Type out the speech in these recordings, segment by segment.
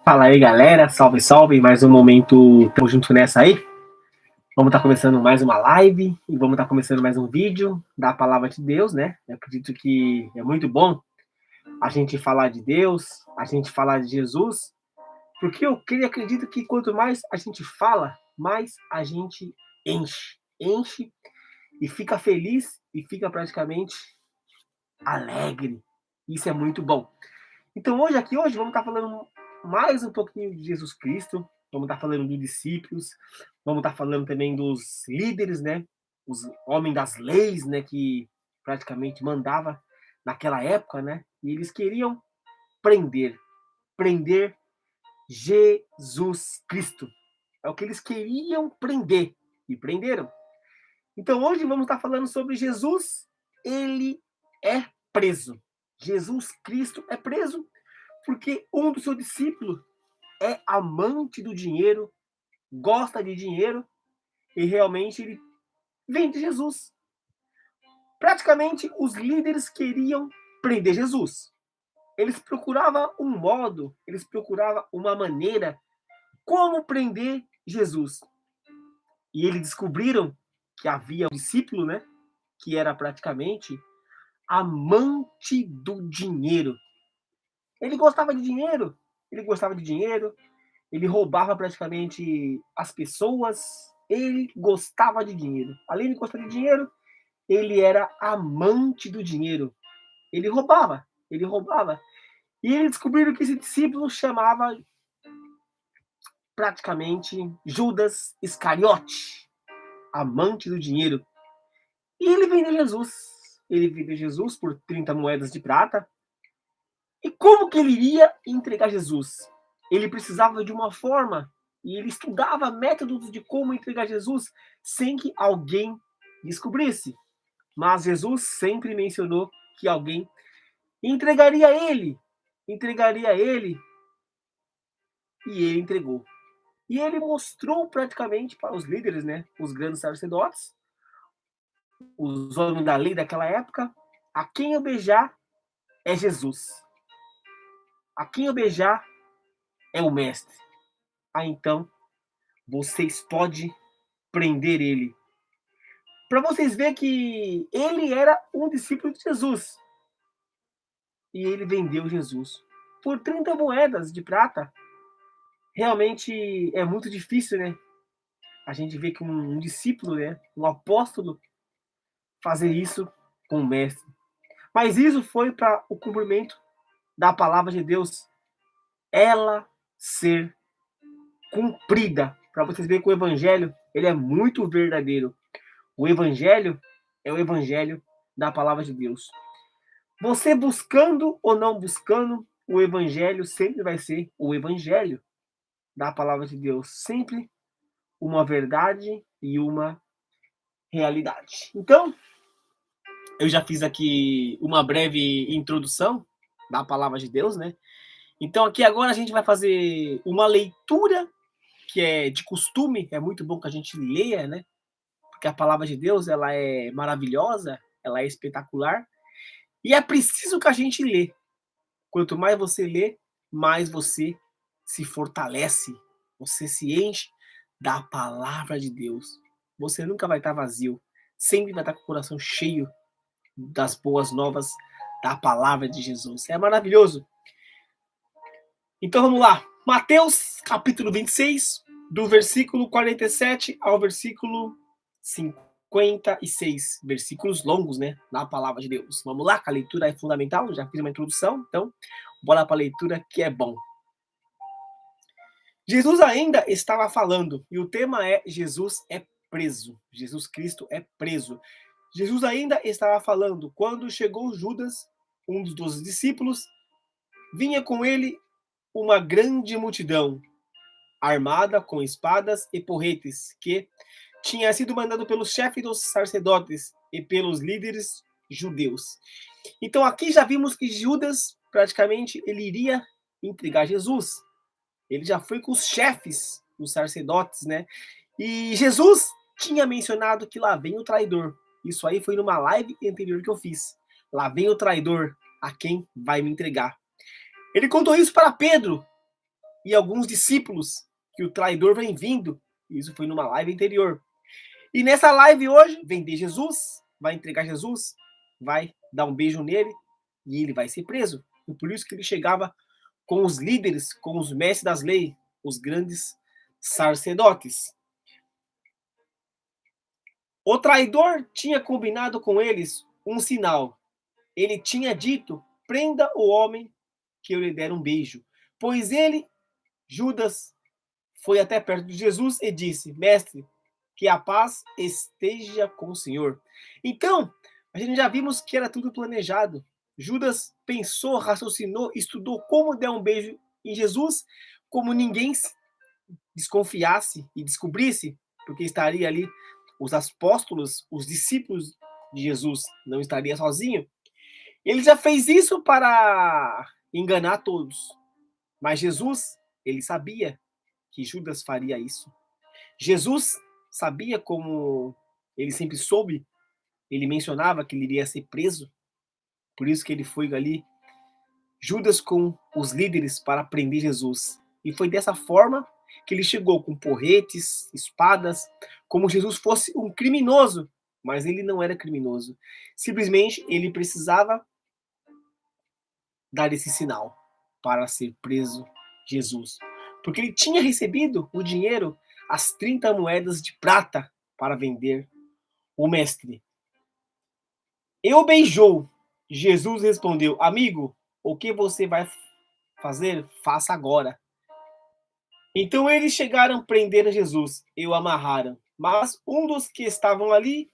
Fala aí, galera. Salve, salve. Mais um momento. Tamo junto nessa aí. Vamos estar começando mais uma live e vamos estar começando mais um vídeo da palavra de Deus, né? Eu acredito que é muito bom a gente falar de Deus, a gente falar de Jesus, porque eu acredito que quanto mais a gente fala, mais a gente enche. Enche e fica feliz e fica praticamente alegre. Isso é muito bom. Então hoje vamos estar falando mais um pouquinho de Jesus Cristo, vamos estar falando dos discípulos, vamos estar falando também dos líderes, né? Os homens das leis, né? Que praticamente mandava naquela época, né? E eles queriam prender Jesus Cristo. É o que eles queriam prender e prenderam. Então hoje vamos estar falando sobre Jesus, ele é preso. Jesus Cristo é preso porque um dos seus discípulos é amante do dinheiro, gosta de dinheiro e realmente ele vende Jesus. Praticamente os líderes queriam prender Jesus. Eles procuravam um modo, eles procuravam uma maneira como prender Jesus. E eles descobriram que havia um discípulo, né, que era praticamente amante do dinheiro. Ele gostava de dinheiro, ele gostava de dinheiro, ele roubava praticamente as pessoas, ele gostava de dinheiro. Além de gostar de dinheiro, ele era amante do dinheiro. Ele roubava, ele roubava. E eles descobriram que esse discípulo chamava praticamente Judas Iscariote, amante do dinheiro. E ele vendeu Jesus. Ele vendeu Jesus por 30 moedas de prata. E como que ele iria entregar Jesus? Ele precisava de uma forma e ele estudava métodos de como entregar Jesus sem que alguém descobrisse. Mas Jesus sempre mencionou que alguém entregaria ele, e ele entregou. E ele mostrou praticamente para os líderes, né, os grandes sacerdotes, os homens da lei daquela época, a quem eu beijar é Jesus. A quem eu beijar é o mestre. Ah, então vocês podem prender ele. Para vocês verem que ele era um discípulo de Jesus. E ele vendeu Jesus por 30 moedas de prata. Realmente é muito difícil, né? A gente vê que um discípulo, né? Um apóstolo, fazer isso com o mestre. Mas isso foi para o cumprimento da palavra de Deus. Ela ser cumprida. Para vocês verem que o evangelho, ele é muito verdadeiro. O evangelho é o evangelho da palavra de Deus. Você buscando ou não buscando, o evangelho sempre vai ser o evangelho da palavra de Deus. Sempre uma verdade e uma realidade. Então, eu já fiz aqui uma breve introdução da palavra de Deus, né? Então, aqui agora a gente vai fazer uma leitura que é de costume, é muito bom que a gente leia, né? Porque a palavra de Deus, ela é maravilhosa, ela é espetacular, e é preciso que a gente lê. Quanto mais você lê, mais você se fortalece, você se enche da palavra de Deus. Você nunca vai estar vazio, sempre vai estar com o coração cheio das boas novas da palavra de Jesus. É maravilhoso. Então vamos lá. Mateus, capítulo 26, do versículo 47 ao versículo 56. Versículos longos, né? Na palavra de Deus. Vamos lá, que a leitura é fundamental. Já fiz uma introdução, então bora para a leitura que é bom. Jesus ainda estava falando, e o tema é Jesus é preso. Jesus Cristo é preso. Jesus ainda estava falando quando chegou Judas, um dos 12 discípulos, vinha com ele uma grande multidão, armada com espadas e porretes, que tinha sido mandado pelo chefe dos sacerdotes e pelos líderes judeus. Então aqui já vimos que Judas, praticamente, ele iria entregar Jesus. Ele já foi com os chefes dos sacerdotes, né? E Jesus tinha mencionado que lá vem o traidor. Isso aí foi numa live anterior que eu fiz. Lá vem o traidor, a quem vai me entregar. Ele contou isso para Pedro. e alguns discípulos que o traidor vem vindo. Isso foi numa live anterior. E nessa live hoje, vender Jesus, vai entregar Jesus, vai dar um beijo nele e ele vai ser preso. E por isso que ele chegava com os líderes, com os mestres das leis, os grandes sacerdotes. O traidor tinha combinado com eles um sinal. Ele tinha dito: prenda o homem que eu lhe der um beijo. Pois ele, Judas, foi até perto de Jesus e disse: mestre, que a paz esteja com o Senhor. Então, a gente já vimos que era tudo planejado. Judas pensou, raciocinou, estudou como dar um beijo em Jesus, como ninguém desconfiasse e descobrisse, porque estaria ali os apóstolos, os discípulos de Jesus, não estaria sozinho. Ele já fez isso para enganar todos. Mas Jesus, ele sabia que Judas faria isso. Jesus sabia, como ele sempre soube, ele mencionava que ele iria ser preso. Por isso que ele foi ali, Judas com os líderes para prender Jesus. E foi dessa forma que ele chegou com porretes, espadas, como se Jesus fosse um criminoso. Mas ele não era criminoso. Simplesmente ele precisava dar esse sinal para ser preso Jesus. Porque ele tinha recebido o dinheiro, as 30 moedas de prata para vender o mestre. Eu beijou. Jesus respondeu: amigo, o que você vai fazer, faça agora. Então eles chegaram a prender Jesus e o amarraram. Mas um dos que estavam ali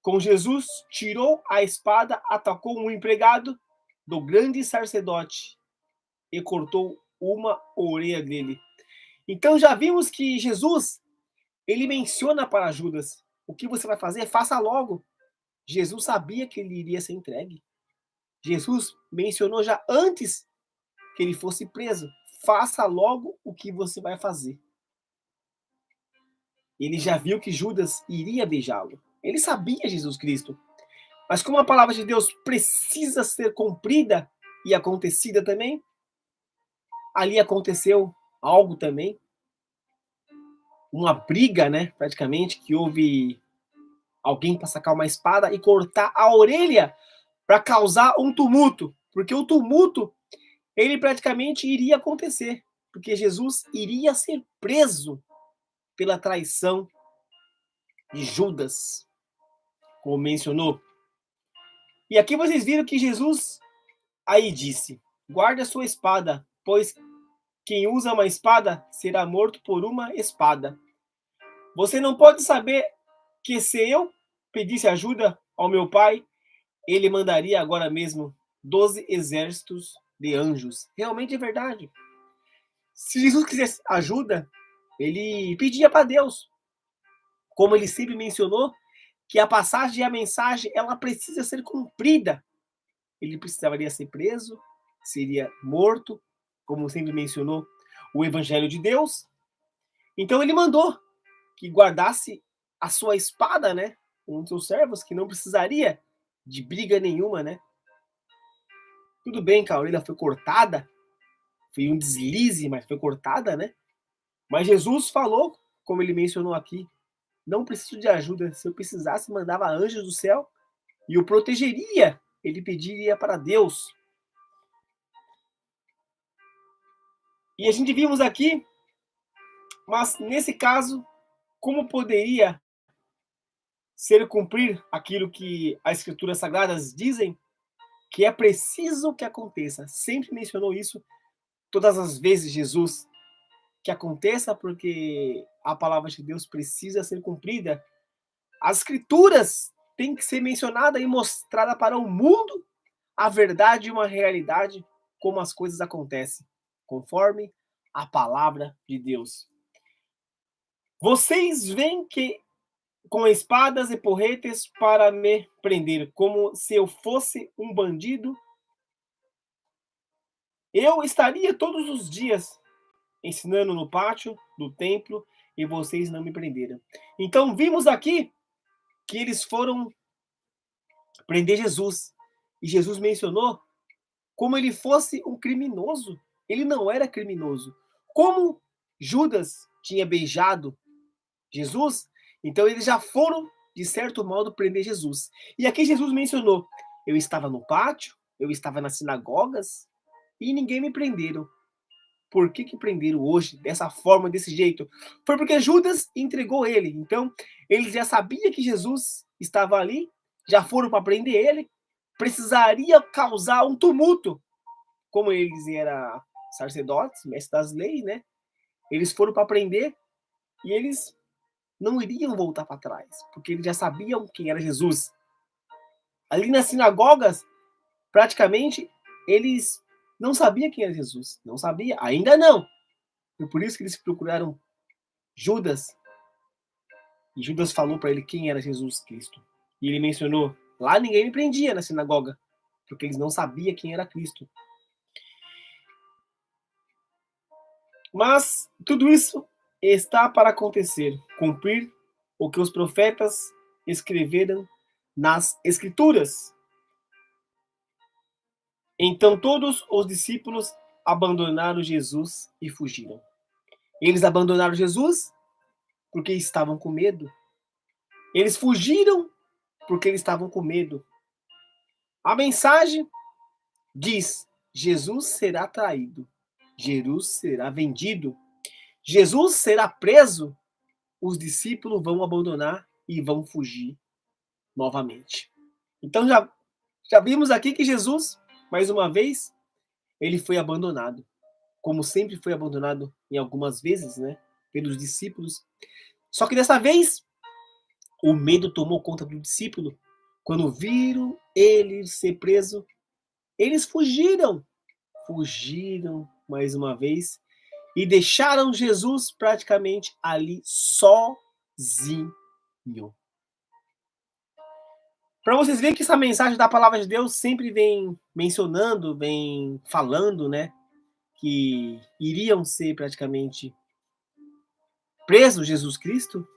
com Jesus tirou a espada, atacou um empregado do grande sacerdote e cortou uma orelha dele. Então já vimos que Jesus, ele menciona para Judas: o que você vai fazer, faça logo. Jesus sabia que ele iria ser entregue. Jesus mencionou já antes que ele fosse preso: faça logo o que você vai fazer. Ele já viu que Judas iria beijá-lo. Ele sabia Jesus Cristo. Mas como a palavra de Deus precisa ser cumprida e acontecida também, ali aconteceu algo também. Uma briga, né? Praticamente, que houve alguém para sacar uma espada e cortar a orelha para causar um tumulto. Porque o tumulto, ele praticamente iria acontecer. Porque Jesus iria ser preso pela traição de Judas, como mencionou. E aqui vocês viram que Jesus aí disse: guarde a sua espada, pois quem usa uma espada será morto por uma espada. Você não pode saber que se eu pedisse ajuda ao meu pai, ele mandaria agora mesmo 12 exércitos de anjos. Realmente é verdade. Se Jesus quisesse ajuda, ele pedia para Deus. Como ele sempre mencionou, que a passagem e a mensagem, ela precisa ser cumprida. Ele precisaria ser preso, seria morto, como sempre mencionou o Evangelho de Deus. Então ele mandou que guardasse a sua espada, né? Um dos seus servos, que não precisaria de briga nenhuma, né? Tudo bem que a orelha foi cortada, foi um deslize, mas foi cortada, né? Mas Jesus falou, como ele mencionou aqui: não preciso de ajuda. Se eu precisasse, mandava anjos do céu e o protegeria. Ele pediria para Deus. E a gente vimos aqui, mas nesse caso, como poderia ser cumprir aquilo que as Escrituras Sagradas dizem, que é preciso que aconteça. Sempre mencionou isso, todas as vezes, Jesus, que aconteça, porque a palavra de Deus precisa ser cumprida. As Escrituras têm que ser mencionada e mostrada para o mundo a verdade e uma realidade, como as coisas acontecem, conforme a palavra de Deus. Vocês veem que com espadas e porretes para me prender, como se eu fosse um bandido. Eu estaria todos os dias ensinando no pátio do templo e vocês não me prenderam. Então vimos aqui que eles foram prender Jesus. E Jesus mencionou como ele fosse um criminoso. ele não era criminoso. Como Judas tinha beijado Jesus, então eles já foram, de certo modo, prender Jesus. E aqui Jesus mencionou: eu estava no pátio, eu estava nas sinagogas e ninguém me prenderam. Por que prenderam hoje, dessa forma, desse jeito? Foi porque Judas entregou ele. Então, eles já sabiam que Jesus estava ali, já foram para prender ele, precisaria causar um tumulto. Como eles eram sacerdotes, mestres das leis, né? Eles foram para prender e eles não iriam voltar para trás, porque eles já sabiam quem era Jesus. Ali nas sinagogas, praticamente, eles não sabiam quem era Jesus. Não sabia, ainda não. E por isso que eles procuraram Judas. E Judas falou para ele quem era Jesus Cristo. E ele mencionou: lá ninguém me prendia na sinagoga, porque eles não sabiam quem era Cristo. Mas tudo isso está para acontecer, cumprir o que os profetas escreveram nas Escrituras. Então todos os discípulos abandonaram Jesus e fugiram. Eles abandonaram Jesus porque estavam com medo. Eles fugiram porque eles estavam com medo. A mensagem diz: Jesus será traído, Jesus será vendido, Jesus será preso. Os discípulos vão abandonar e vão fugir novamente. Então já vimos aqui que Jesus, mais uma vez, ele foi abandonado, como sempre foi abandonado em algumas vezes, né, pelos discípulos. Só que dessa vez, o medo tomou conta do discípulo. Quando viram ele ser preso, eles fugiram mais uma vez e deixaram Jesus praticamente ali sozinho. Para vocês verem que essa mensagem da palavra de Deus sempre vem mencionando, vem falando, né, que iriam ser praticamente presos Jesus Cristo.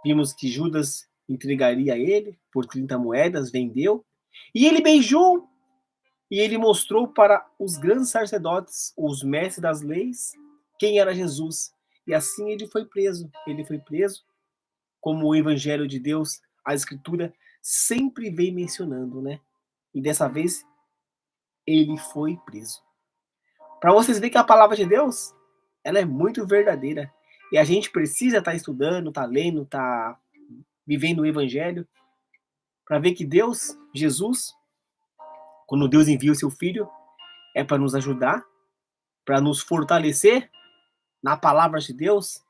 Vimos que Judas entregaria ele por 30 moedas, vendeu, e ele beijou e ele mostrou para os grandes sacerdotes, os mestres das leis, quem era Jesus. E assim ele foi preso. Ele foi preso, como o Evangelho de Deus, a Escritura sempre vem mencionando, né? E dessa vez ele foi preso. Para vocês verem que a palavra de Deus, ela é muito verdadeira. E a gente precisa estar estudando, estar lendo, estar vivendo o Evangelho, para ver que Deus, Jesus, quando Deus envia o seu Filho, é para nos ajudar, para nos fortalecer na palavra de Deus.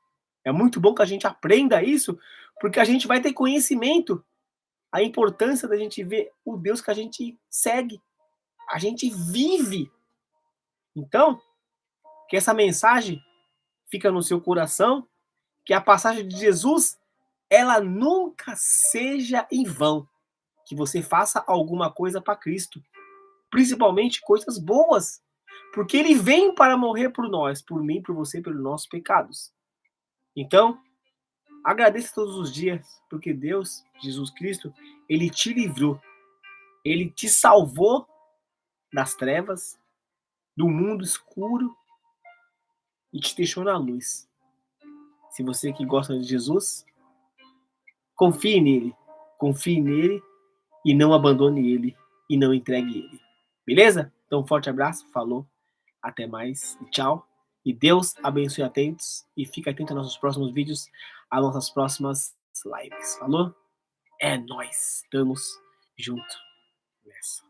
É muito bom que a gente aprenda isso, porque a gente vai ter conhecimento, a importância da gente ver o Deus que a gente segue, a gente vive. Então, que essa mensagem fica no seu coração, que a passagem de Jesus, ela nunca seja em vão, que você faça alguma coisa para Cristo, principalmente coisas boas, porque ele vem para morrer por nós, por mim, por você, pelos nossos pecados. Então, agradeça todos os dias, porque Deus, Jesus Cristo, ele te livrou, ele te salvou das trevas, do mundo escuro e te deixou na luz. Se você que gosta de Jesus, confie nele e não abandone ele e não entregue ele. Beleza? Então, um forte abraço, falou, até mais e tchau. E Deus abençoe atentos e fica atento aos nossos próximos vídeos, às nossas próximas lives. Falou? É nóis, estamos junto nessa.